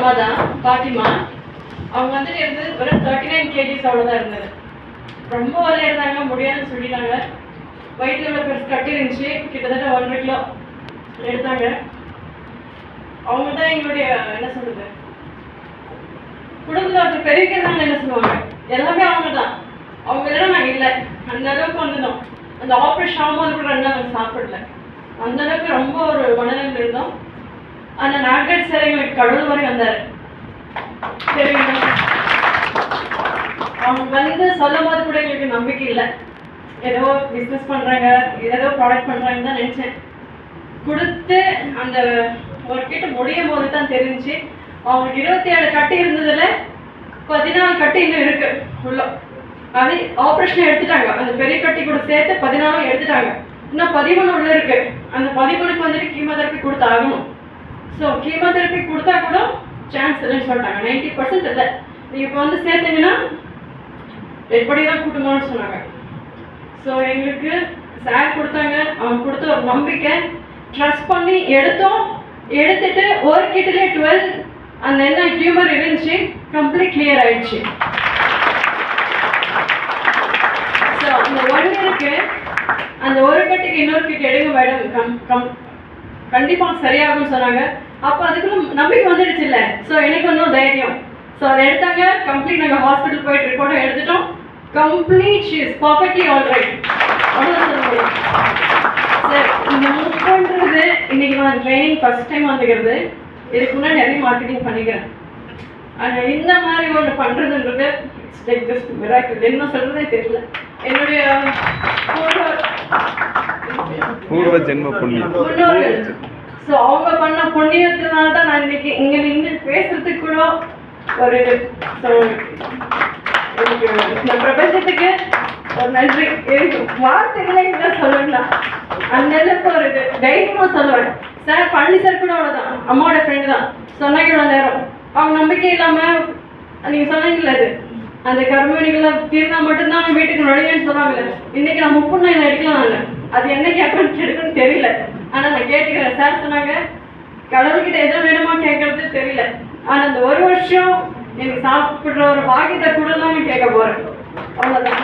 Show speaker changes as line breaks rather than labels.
அம்மா தான், பாட்டிமா. அவங்க வந்துட்டு இருந்தது வெறும் 39 kgs அவ்வளோதான் இருந்தது. ரொம்ப வலி இருந்தாங்க, முடியாதுன்னு சொல்லிட்டாங்க. வயிற்றில் உள்ள பெருசு கட்டி இருந்துச்சு, கிட்டத்தட்ட 1.5 கிலோ எடுத்தாங்க. அவங்க தான் எங்களுடைய என்ன சொல்றது, குடும்பத்தில் ஒருத்தர் பெரியக்கிறாங்க என்ன சொல்லுவாங்க, எல்லாமே அவங்க தான். அவங்க இல்லைன்னா நாங்கள் இல்லை, அந்த அளவுக்கு வந்துட்டோம். அந்த ஆப்ரேஷன் ஆகும்போது கூட 2 நாள் நாங்கள் சாப்பிடல, அந்த அளவுக்கு ரொம்ப ஒரு மனநிலையில் இருந்தோம். அந்த நாகராஜ் சார் எங்களுக்கு கடவுள் வரை வந்தார். சரிங்களா, அவங்க வந்து சொல்லும் போது கூட எங்களுக்கு நம்பிக்கை இல்லை. ஏதோ பிஸ்னஸ் பண்ணுறாங்க, ஏதோ ப்ராடக்ட் பண்ணுறாங்கன்னு தான் நினச்சேன். கொடுத்து அந்த ஒரு கிட்ட முடியும் போது தான் தெரிஞ்சு அவங்களுக்கு 27 கட்டி இருந்ததுல 14 கட்டி இன்னும் இருக்கு உள்ள. அது ஆப்ரேஷன் எடுத்துட்டாங்க, அந்த பெரிய கட்டி கூட சேர்த்து 14 எடுத்துட்டாங்க. இன்னும் 13 உள்ள இருக்கு. அந்த 13க்கு வந்துட்டு கீமோதெரப்பி கொடுத்து ஆகணும். ஸோ கீமோதெரப்பி கொடுத்தா கூட சான்ஸ் இல்லைன்னு சொல்லிட்டாங்க, 90% இல்லை. நீங்கள் இப்போ வந்து சேர்த்தீங்கன்னா எப்படி தான் கூட்டணும்னு சொன்னாங்க. ஸோ எங்களுக்கு சார் கொடுத்தாங்க, அவங்க கொடுத்த ஒரு நம்பிக்கை, ட்ரஸ்ட் பண்ணி எடுத்தோம். எடுத்துட்டு ஒரு கிட்டலே 12 அந்த என்ன டியூமர் இருந்துச்சு கம்ப்ளீட் கிளியர் ஆயிடுச்சு. ஸோ அந்த 1 இயருக்கு அந்த ஒரு கட்டிக்கு இன்னொரு கிட்ட எடுங்க மேடம், கண்டிப்பாக சரியாகும்னு சொன்னாங்க. அப்போ அதுக்குள்ள நம்பிக்கை வந்துடுச்சு இல்லை. ஸோ எனக்கு இன்னும் தைரியம். ஸோ அதை எடுத்தாங்க, கம்ப்ளீட் நாங்கள் ஹாஸ்பிட்டல் போயிட்டு ரிப்போர்ட்டும் எடுத்துட்டோம். Complete she is perfectly all right. அவ்வளோதான் சொல்ல முடியும் சார். இந்த மூவ் பண்ணுறது இன்னைக்கு நான் ட்ரைனிங் ஃபர்ஸ்ட் டைம் வந்துக்கிறது. இதுக்கு முன்னாடி நிறைய மார்க்கெட்டிங் பண்ணிக்கிறேன். ஆனால் இந்த மாதிரி ஒன்று பண்ணுறதுன்றது இட்ஸ் லைக் ஜஸ்ட் மிராக்கிள். என்ன சொல்கிறதே தெரியல. என்னுடைய
பூர்வ ஜென்ம புண்ணியம்.
ஸோ அவங்க பண்ண புண்ணியத்தினால தான் நான் இன்னைக்கு இங்கே நின்று பேசுறதுக்கு கூட ஒரு இது. ஸோ எனக்கு இந்த பிரபஞ்சத்துக்கு ஒரு நன்றி. எனக்கு வார்த்தைகளை தான் சொல்லலாம், அந்த அளவுக்கு ஒரு இது தைரியமாக சொல்லுவேன். சார் பழனி சார் கூட அவ்வளோதான், அம்மாவோட ஃப்ரெண்டு தான். சொன்னாங்க இவ்வளோ நேரம் அவங்க நம்பிக்கை இல்லாமல் நீங்கள் சொன்னீங்கல்ல, அது அந்த கர்மணிகளை தீர்ந்தா மட்டும்தான் வீட்டுக்கு நுழையன்னு சொல்லுவாங்கல்ல. இன்னைக்கு நான் 30 எடுக்கலாம். நான் அது என்னைக்கு அக்கௌண்ட் எடுக்குன்னு தெரியல, ஆனால் நான் கேட்டுக்கிறேன். சார் சொன்னாங்க கடவுள்கிட்ட எதோ வேணுமா கேட்கறது தெரியல, ஆனால் அந்த ஒரு வருஷம் எனக்கு சாப்பிட்ற ஒரு பாக்கியத்தை கூட தான் கேட்க போகிறேன். அவ்வளோதான்.